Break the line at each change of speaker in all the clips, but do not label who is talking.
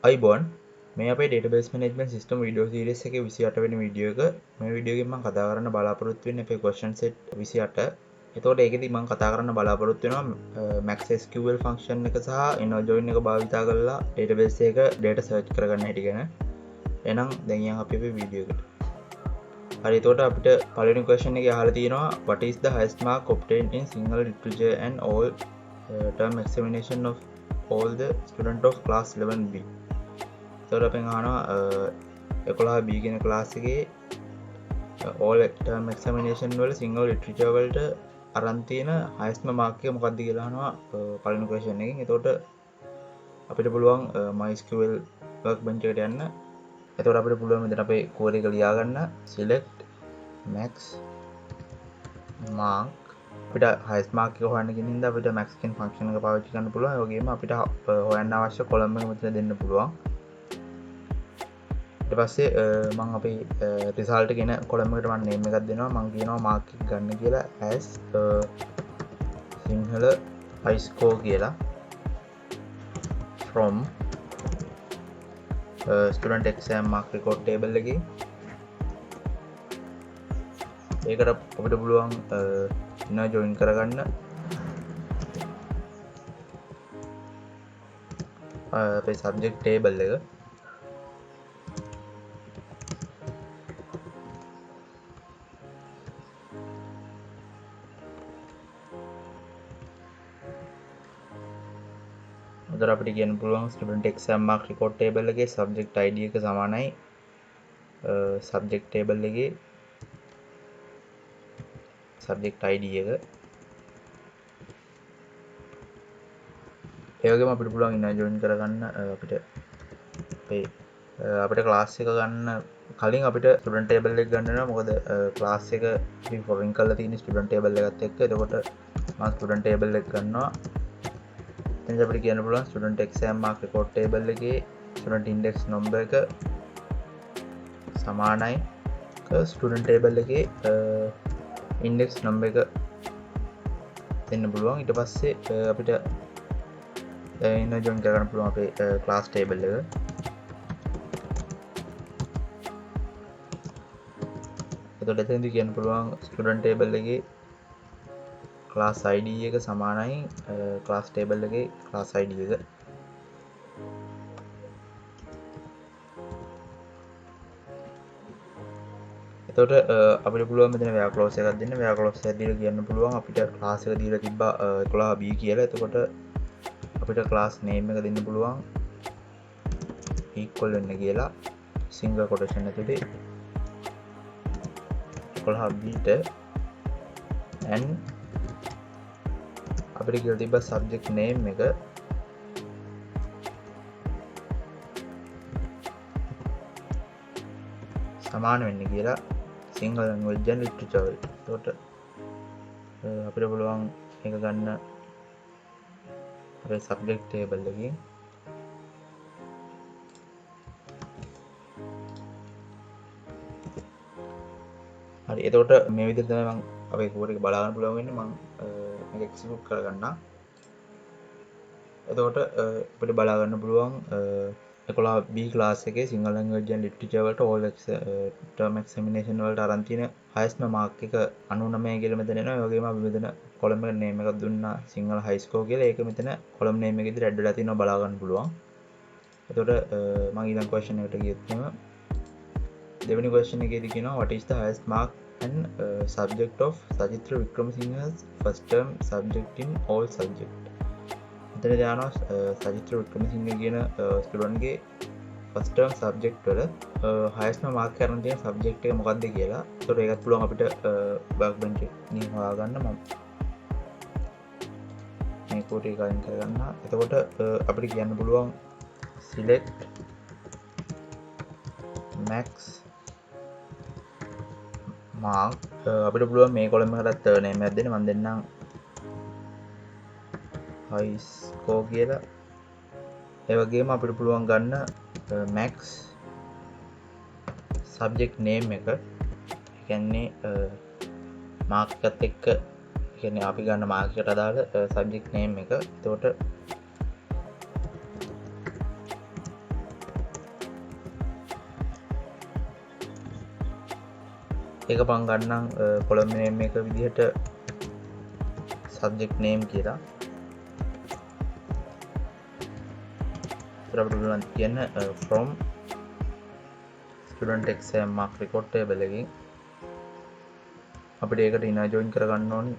අයිබෝන් මේ අපේ database management system video series එකේ 28 වෙනි වීඩියෝ එක. මේ වීඩියෝ එකෙන් මම කතා කරන්න බලාපොරොත්තු වෙන්නේ අපේ ක්වෙස්චන් සෙට් 28. එතකොට ඒකෙදි මම කතා කරන්න බලාපොරොත්තු වෙනවා max SQL ෆන්ක්ෂන් එක සහ inner join එක භාවිතා කරලා ඩේටාබේස් එක data search කරගන්න හැටි ගැන. එහෙනම් දැන් යන් අපි අපේ වීඩියෝ එකට. හරි එතකොට අපිට පළවෙනි ක්වෙස්චන් එකේ අහලා තියෙනවා what is the highest mark obtained in single literature and all term examination of all the student of class 11B. එතකොට අපෙන් අහනවා 11B කියන ක්ලාස් එකේ all term examination වල single literature වලට අරන් තියෙන highest mark එක මොකක්ද කියලා අහනවා පළවෙනි ක්වෙස්චන් එකෙන්. එතකොට අපිට පුළුවන් MySQL workbench එකට යන්න. එතකොට අපිට පුළුවන් මෙතන අපේ කෝඩ් එක ලියා ගන්න select max mark අපිට highest mark එක හොයන්න කියන හින්දා අපිට max කියන ෆන්ක්ෂන් එක පාවිච්චි කරන්න පුළුවන්. ඒ වගේම අපිට හොයන්න අවශ්‍ය කොලම් එක මෙතන දෙන්න පුළුවන්. ඊට පස්සේ මම අපේ result කියන කොලම් එකට මම name එකක් දෙනවා. මම කියනවා mark එක ගන්න කියලා as sinhala high score කියලා from student exam mark record table එකේ. ඒකට අපිට පුළුවන් inner join කරගන්න අපේ subject table එක. උදර අපිට කියන්න පුළුවන් student exam mark record table එකේ subject id එක සමානයි subject table එකේ subject id එක. ඒ වගේම අපිට පුළුවන් inner join කරගන්න අපිට class එක ගන්න කලින් අපිට student table එක ගන්න වෙනවා. මොකද class එක අපි foreign කරලා තියෙන student table එකත් එක්ක. එතකොට මම student table එක ගන්නවා. එතන අපිට කියන්න පුළුවන් student exam mark record table එකේ student index number එක සමානයි student table එකේ index number එක දෙන්න පුළුවන්. ඊට පස්සේ අපිට inner join කරගන්න පුළුවන් අපේ class table එක. එතකොට එතනදී කියන්න පුළුවන් student table එකේ class id එක සමානයි class table එකේ class id එක. එතකොට අපිට පුළුවන් මෙතන where clause එකක් දෙන්න. where clause එක දීලා කියන්න පුළුවන් අපිට class එක දීලා තිබ්බා 11B කියලා. එතකොට අපිට class name එක දෙන්න පුළුවන් equal වෙන්න කියලා single quotation ඇතුලේ 11Bට and අපිට කියලා තිබ්බා subject name එක සමාන වෙන්න කියලා single language and literature වලට. එතකොට අපිට පුළුවන් එක ගන්න අපේ subject table එකකින්. හරි එතකොට මේ විදිහට තමයි මම අපේ කෝඩ් එක බලා ගන්න පුළුවන් වෙන්නේ. මම මේක execute කරගන්නම්. එතකොට අපිට බලා ගන්න පුළුවන් 11B class එකේ single language and literature වලට all term examination වලට අරන් තියෙන highest mark එක 99 කියලා මෙතන එනවා. ඒ වගේම අපි මෙතන column එක name එකක් දුන්නා single high score කියලා. ඒක මෙතන column name එකේදී add වෙලා තියෙනවා බලා ගන්න පුළුවන්. එතකොට මම ඊළඟ question එකට ගියොත් එහෙම දෙවෙනි question එකේදී කියනවා what is the highest mark and subject of Sajithra Wickramasinghe's first term subject in all subject. මෙතන දානවා Sajithra Wickramasinghe කියන ස්ටුඩන්ට් ගේ first term subject වල highest mark කරන තියෙන subject එක මොකක්ද කියලා. ඒතකොට ඒකත් පුළුවන් අපිට workbench එකකින් හොයාගන්න. මම මේ කෝඩ් එක අයින් කරගන්න. එතකොට අපිට කියන්න පුළුවන් select max mark අපිට පුළුවන් මේ කොලම් එකකට name එකක් දෙන්න. මම දෙන්නම් high score කියලා. ඒ වගේම අපිට පුළුවන් ගන්න max subject name එක. ඒ කියන්නේ mark එකත් එක්ක කියන්නේ අපි ගන්න mark එකට අදාළ subject name එක. එතකොට ඒක පං ගන්නම් කොළඹ නේම් එක විදිහට සබ්ජෙක්ට් නේම් කියලා අපිට කියන්න from student exam mark record table එකකින් අපිට ඒකට inner join කරගන්න ඕනි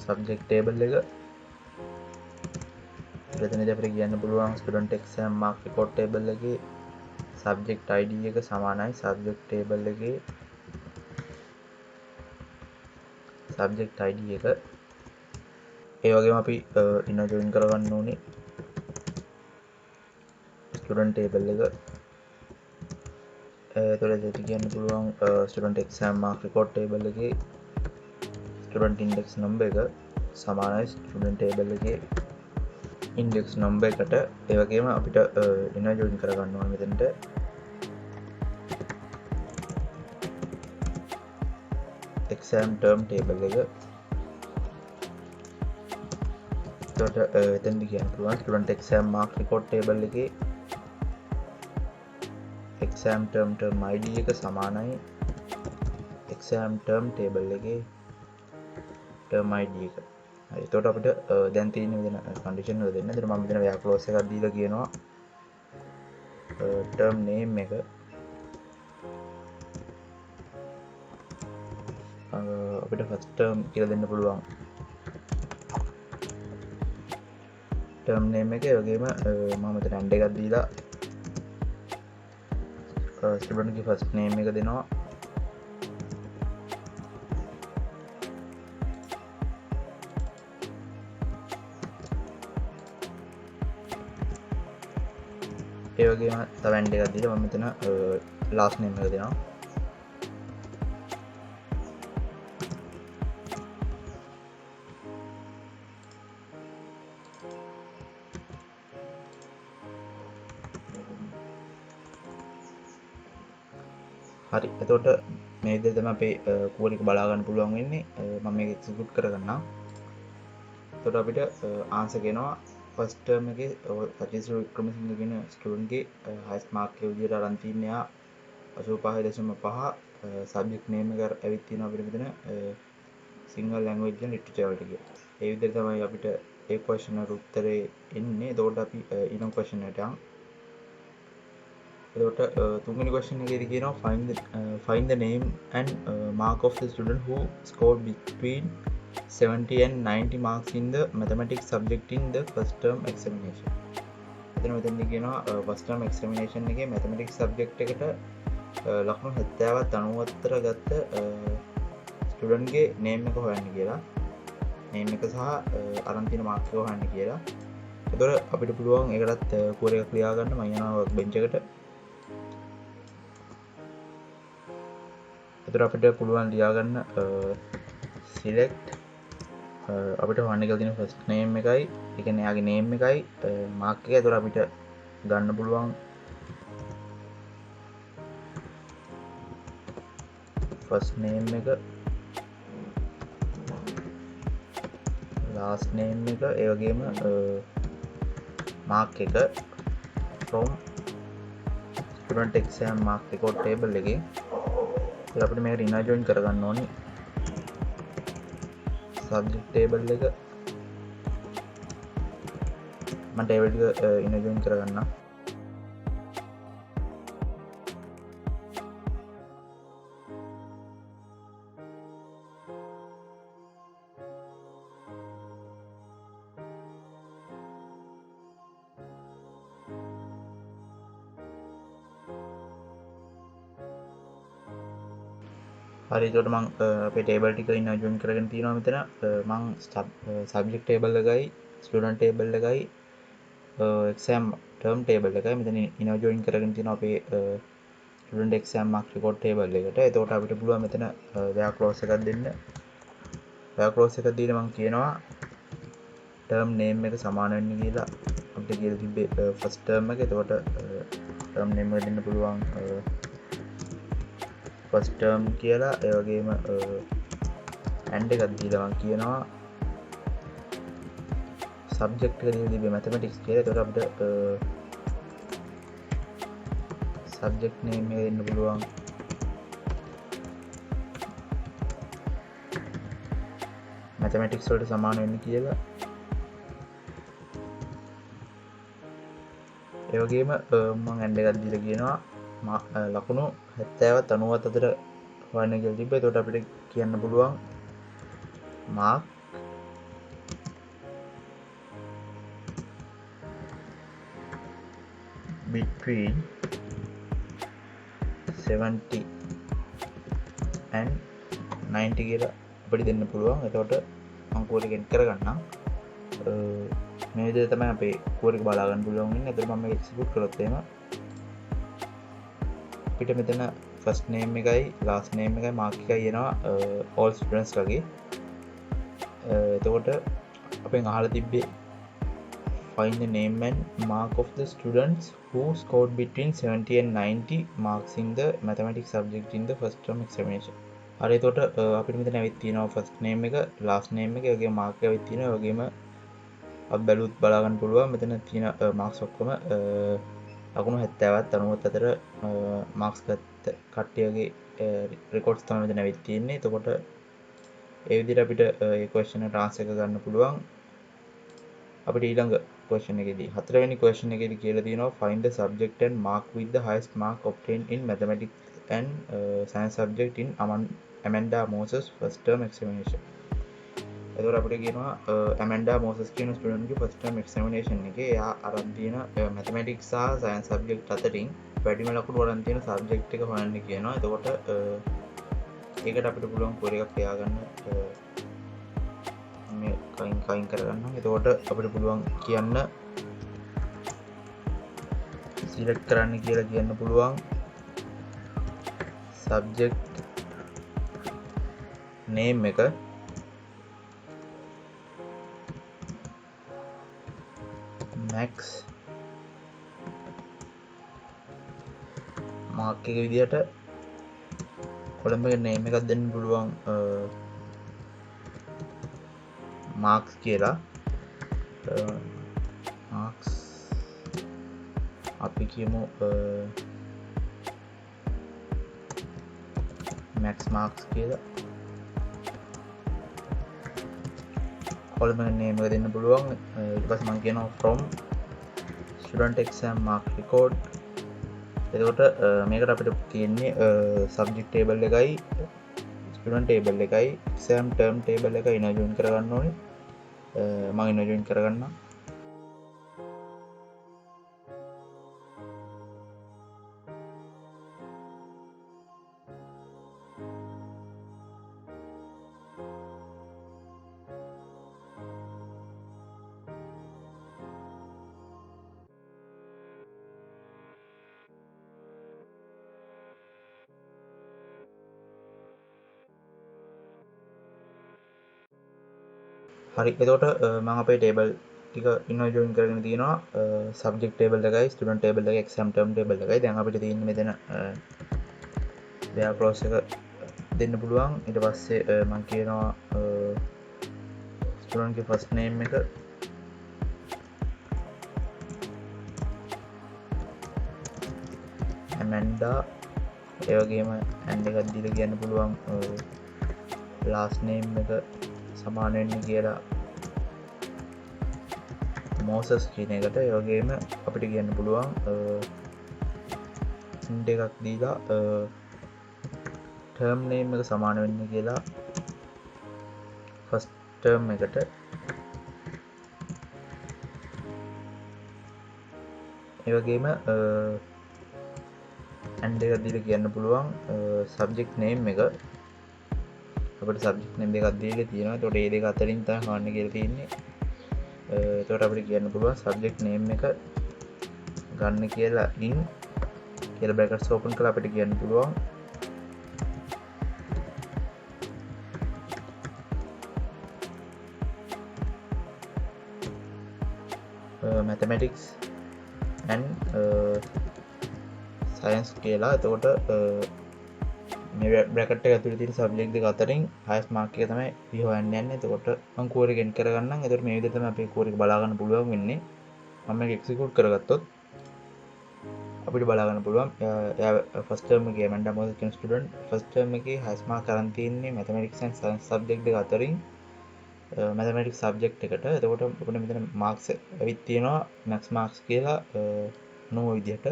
subject table එක. එතනදී අපිට කියන්න පුළුවන් student exam mark record table එකේ subject id එක සමානයි subject table එකේ subject id එක. ඒ වගේම අපි inner join කරගන්න ඕනේ student table එක. එතකොට කියන්න පුළුවන් student exam mark record table එකේ student index number එක සමානයි student table එකේ index number එකට. ඒ වගේම අපිට inner join කරගන්න ඕනේ මෙතනට exam term table එක. එතකොට එතනදී කියන්න පුළුවන් student exam mark record table එකේ exam term id එක සමානයි exam term table එකේ term id එක. හරි එතකොට අපිට දැන් තියෙන විදිහ condition වල දෙන්න. එතන මම මෙතන where clause එකක් දීලා කියනවා term name එක අපිට first term කියලා දෙන්න පුළුවන් term name එක. ඒ වගේම මම මෙතන and එකක් දීලා student ගේ first name එක දෙනවා. ඒ වගේම තව and එකක් දීලා මම මෙතන last name එක දෙනවා. හරි එතකොට මේ විදිහට තමයි අපේ කෝඩ් එක බලා ගන්න පුළුවන් වෙන්නේ. මම මේක එක්සිකියුට් කරගන්නම්. එතකොට අපිට ආන්සර් කියනවා ෆස්ට් ටර්ම් එකේ සචිස් වික්‍රමසිංහ කියන ස්ටුඩන්ට් ගේ හයිස්ට් මාක් එක විදිහට අරන් තින්නේ 85.5 සබ්ජෙක්ට් නේම් එක ඇවිත් තියෙනවා අපිට මෙතන සිංහල ලැන්ග්වේජ් and ලිටරචර් වලට කියලා. ඒ විදිහට තමයි අපිට ඒ ක්වෙස්චන් වලට උත්තරේ එන්නේ. එතකොට අපි ඊළඟ ක්වෙස්චන් එකට යමු. එතකොට තුන්වෙනි question එකේදී කියනවා find the name and mark of the student who scored between 70 and 90 marks in the mathematics subject in the first term examination. මෙතනදී කියනවා first term examination එකේ mathematics subject එකට ලකුණු 70ත් 90ත් ගත්ත student ගේ name එක හොයන්න කියලා. name එක සහ අරන් තියෙන mark එක හොයන්න කියලා. එතකොට අපිට පුළුවන් ඒකටත් කෝඩ් එකක් ලියා ගන්න. මම යනවා workbench එකට. එතකොට අපිට පුළුවන් ලියාගන්න select අපිට හොයන්න කියලා තියෙන first name එකයි ඒ කියන්නේ එයාගේ name එකයි mark එකයි. එතකොට අපිට ගන්න පුළුවන් first name එක last name එක ඒ වගේම mark එක from student exam mark record table එකේ අපිට මේකට inner join කරගන්න ඕනි subject table එක. මම table එක inner join කරගන්නම්. හරි එතකොට මම අපේ table ටික inner join කරගෙන තියෙනවා මෙතන. මම subject table එකයි student table එකයි exam term table එකයි මෙතන inner join කරගෙන තියෙනවා අපේ student exam mark record table එකට. එතකොට අපිට පුළුවන් මෙතන where clause එකක් දෙන්න. where clause එකක් දීලා මම කියනවා term name එක සමාන වෙන්න කියලා අපිට කියලා තිබ්බේ first term එක. එතකොට term name එක දෙන්න පුළුවන් first term කියලා. ඒ වගේම and එකක් දීලා මම කියනවා subject එක දීලා තිබ්බේ mathematics කියලා. එතකොට අපිට subject name එක දෙන්න පුළුවන්. mathematics වලට සමාන වෙන්න කියලා. ඒ වගේම මම ඇන්ඩ් එකක් දීලා කියනවා ලකුණු 70ත් 90ත් අතර හොයන්න කියලා තිබ්බා. එතකොට අපිට කියන්න පුළුවන් mark between 70 and 90 කියලා අපිට දෙන්න පුළුවන්. එතකොට මම කෝඩ් එක එන්ටර් කරගන්නම්. මේ විදිහට තමයි අපේ කෝඩ් එක බලා ගන්න පුළුවන් වෙන්නේ. එතකොට මම මේක එක්සිකියුට් කළොත් එහෙම අපිට මෙතන first name එකයි last name එකයි mark එකයි එනවා all students වගේ. එතකොට අපෙන් අහලා තිබ්බේ find the name and mark of the students who scored between 70 and 90 marks in the mathematics subject in the first term examination. හරි එතකොට අපිට මෙතන ඇවිත් තියෙනවා first name එක last name එක ඒ වගේම mark එක ඇවිත් තියෙනවා. ඒ වගේම අපි බැලුවොත් බලා ගන්න පුළුවන් මෙතන තියෙන marks ඔක්කොම ලකුණු 70ත් 90ත් අතර marks ගත්ත කට්ටියගේ records තමයි මෙතන ඇවිත් තියෙන්නේ. එතකොට ඒ විදිහට අපිට මේ question එකට answer එක ගන්න පුළුවන්. අපිට ඊළඟ question එකේදී හතරවෙනි question එකේදී කියලා තියෙනවා find the subject and mark with the highest mark obtained in mathematics and science subject in Amanda Moses first term examination. එතකොට අපිට කියනවා Amanda Moses කියන ස්ටුඩන්ට් ගේ first term examination එකේ එයා අරන් තියෙන mathematics සහ science subject අතරින් වැඩිම ලකුණු අරන් තියෙන subject එක හොයන්න කියනවා. එතකොට ඒකට අපිට පුළුවන් කෝඩ් එකක් තියාගන්න මේ කයින් කරගන්න. එතකොට අපිට පුළුවන් කියන්න select කරන්න කියලා කියන්න පුළුවන් subject name එක max mark එක විදිහට කොලම් එකේ name එකක් දෙන්න පුළුවන් marks කියලා. marks අපි කියමු max marks කියලා. කොලම් එකේ name එක දෙන්න පුළුවන්. ඊට පස්සේ මම කියනවා from student exam mark record. එතකොට මේකට අපිට තියෙන්නේ subject table එකයි student table එකයි exam term table එකයි ඉන join කරගන්න ඕනේ. මම ඉන join කරගන්නම්. හරි එතකොට මම අපේ table ටික ඉන්නවා join කරගෙන තියෙනවා subject table එකයි student table එකයි exam term table එකයි. දැන් අපිට තියෙන්නේ මෙතන where clause එක දෙන්න පුළුවන්. ඊට පස්සේ මම කියනවා student ගේ first name එක Amanda. ඒ වගේම and එකක් දීලා කියන්න පුළුවන් last name එක සමාන වෙන්න කියලා Moses කියන එකට. ඒ වගේම අපිට කියන්න පුළුවන් int එකක් දීලා term name එක සමාන වෙන්න කියලා first term එකට. ඒ වගේම and එකක් දීලා කියන්න පුළුවන් subject name එක. අපිට subject name දෙකක් දීලා තියෙනවා. එතකොට මේ දෙක අතරින් තමයි හොයන්න කියලා තියෙන්නේ. එතකොට අපිට කියන්න පුළුවන් subject name එක ගන්න කියලා in කියලා brackets open කරලා අපිට කියන්න පුළුවන් mathematics and science කියලා. එතකොට මේ බ්‍රැකට් එක ඇතුලේ තියෙන සබ්ජෙක්ට් දෙක අතරින් highest mark එක තමයි අපි හොයන්න යන්නේ. එතකොට මම කෝඩ් එක එන්ටර් කරගන්නම්. එතකොට මේ විදිහට තමයි අපේ කෝඩ් එක බලා ගන්න පුළුවන් වෙන්නේ. මම මේක එක්සිකියුට් කරගත්තොත් අපිට බලාගන්න පුළුවන් ෆස්ට් ටර්ම් එකේ ඇමන්ඩා මොකද කියන ස්ටුඩන්ට් ෆස්ට් ටර්ම් එකේ හයිස් මාක් කරන් තියෙන්නේ මැතමැටික්ස් ඇන්ඩ් සයන්ස් සබ්ජෙක්ට් එක අතරින් මැතමැටික්ස් සබ්ජෙක්ට් එකට. එතකොට අපිට මෙතන මාක්ස් ඇවිත් තියෙනවා මැක්ස් මාක්ස් කියලා 9 විදිහට.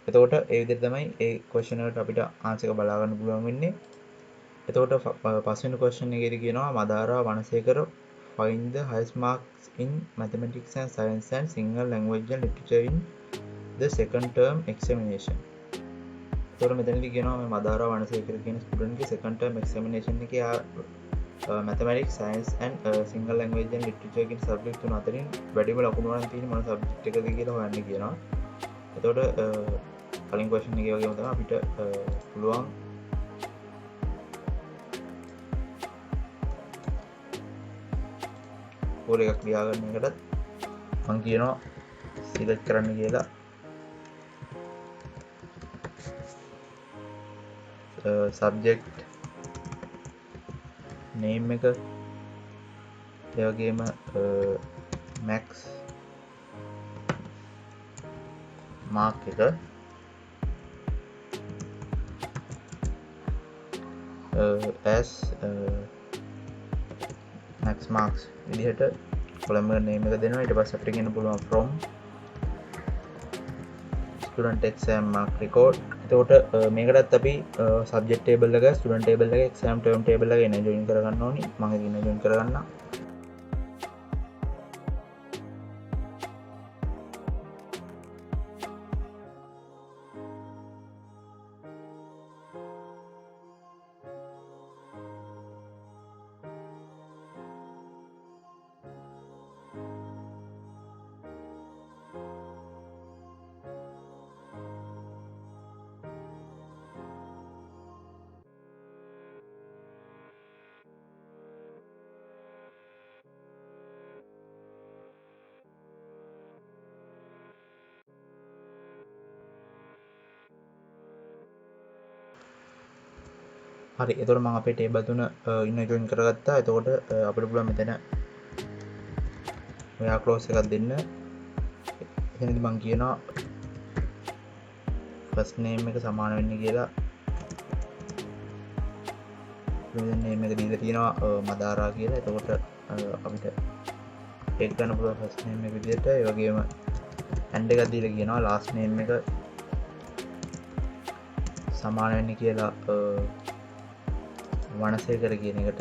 එතකොට ඒ විදිහට තමයි ඒ ක්වෙස්චන් එකට අපිට ආන්සර් එක බලාගන්න පුළුවන් වෙන්නේ. එතකොට පස්වෙනි ක්වෙස්චන් එකේදී කියනවා Madara වනසේකර find the highest marks in mathematics and science and Sinhala language and literature in the second term examination. එතකොට මෙතනදී කියනවා මේ මදාරා වනසේකර කියන ස්ටුඩන්ට් ගේ second term examination එකේ mathematics science and Sinhala language and literature කියන සබ්ජෙක්ට් තුන අතරින් වැඩිම ලකුණු වලින් තියෙන මොන සබ්ජෙක්ට් එකද කියලා හොයන්න කියනවා. එතකොට කලින් ක්වෙස්චන් එකේ වගේම තමයි අපිට පුළුවන් පොර එකක් ලියාගන්න එකටත් මම කියනවා සිලෙක්ට් කරන්න කියලා. සබ්ජෙක්ට් නේම් එක ඒ වගේම මැක්ස් මාක් එක as max marks විදිහට කොලම් එක නේම් එක දෙනවා. ඊට පස්සේ අපිට කියන්න පුළුවන් from student exam mark record. එතකොට මේකටත් අපි subject table එක student table එක exam term table එක එන join කරගන්න ඕනි. මම ඒක ඉන්න join කරගන්නම්. හරි. එතකොට මම අපේ ටේබල් තුන ඉන්න ජොයින් කරගත්තා. එතකොට අපිට පුළුවන් මෙතන ඔයා ක්ලෝස් එකක් දෙන්න. එතනදී මම කියනවා ෆස්ට් නේම් එක සමාන වෙන්නේ කියලා. මිඩල් නේම් එක දීලා තියෙනවා මදාරා කියලා. එතකොට අපිට ටෙක් ගන්න පුළුවන් ෆස්ට් නේම් එක විදිහට. ඒ වගේම ඇන්ඩ් එකක් දීලා කියනවා ලාස්ට් නේම් එක සමාන වෙන්නේ කියලා වනසේකර කියන එකට.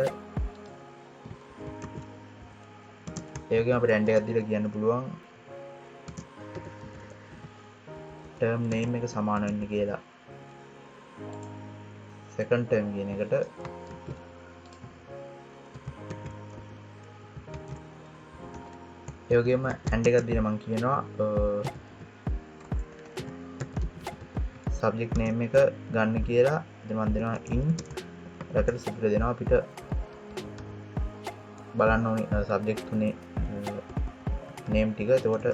ඒ වගේම අපිට ඇන්ඩ් එකක් දීලා කියන්න පුළුවන් ටර්ම් නේම් එක සමාන වෙන්නේ කියලා සෙකන්ඩ් ටර්ම් කියන එකට. ඒ වගේම ඇන්ඩ් එකක් දීලා මම කියනවා සබ්ජෙක්ට් නේම් එක ගන්න කියලා. ඉතින් මම දෙනවා in රැකට සිපිට දෙනවා. අපිට බලන්න ඕනි සබ්ජෙක්ට් තුනේ නේම් ටික. එතකොට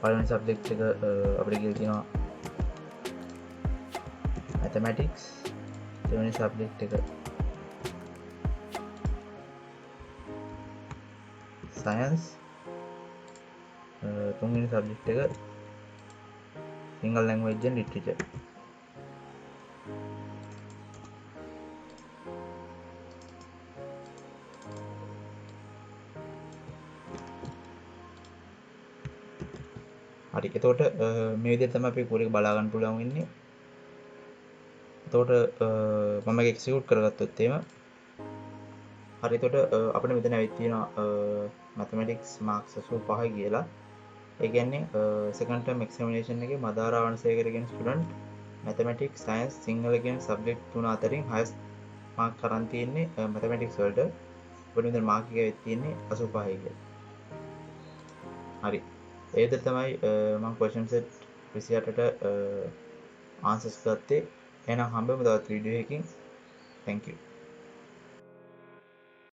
පළවෙනි සබ්ජෙක්ට් එක අපිට කියලා තියෙනවා mathematics. දෙවෙනි සබ්ජෙක්ට් එක science. තුන්වෙනි සබ්ජෙක්ට් එක Sinhala language and literature. හරි. එතකොට මේ විදිහට තමයි අපි කෝඩ් එක බලා ගන්න පුළුවන් වෙන්නේ. එතකොට මම මේක එක්සිකියුට් කරගත්තොත් එහෙම හරි. එතකොට අපිට මෙතන ඇවිත් තියෙනවා mathematics marks 85යි කියලා. ඒ කියන්නේ second term examination එකේ මදාරා වනසේකර කියන ස්ටුඩන්ට් mathematics science සිංහල කියන subject තුන අතරින් highest mark කරන් තියෙන්නේ mathematics වලට. අපිට මෙතන mark එක ඇවිත් තියෙන්නේ 85යි කියලා. හරි. ඒ විදිහට තමයි මම question set 28ට answers ගත්තේ. එහෙනම් හම්බෙමු තවත් වීඩියෝ එකකින්. thank you.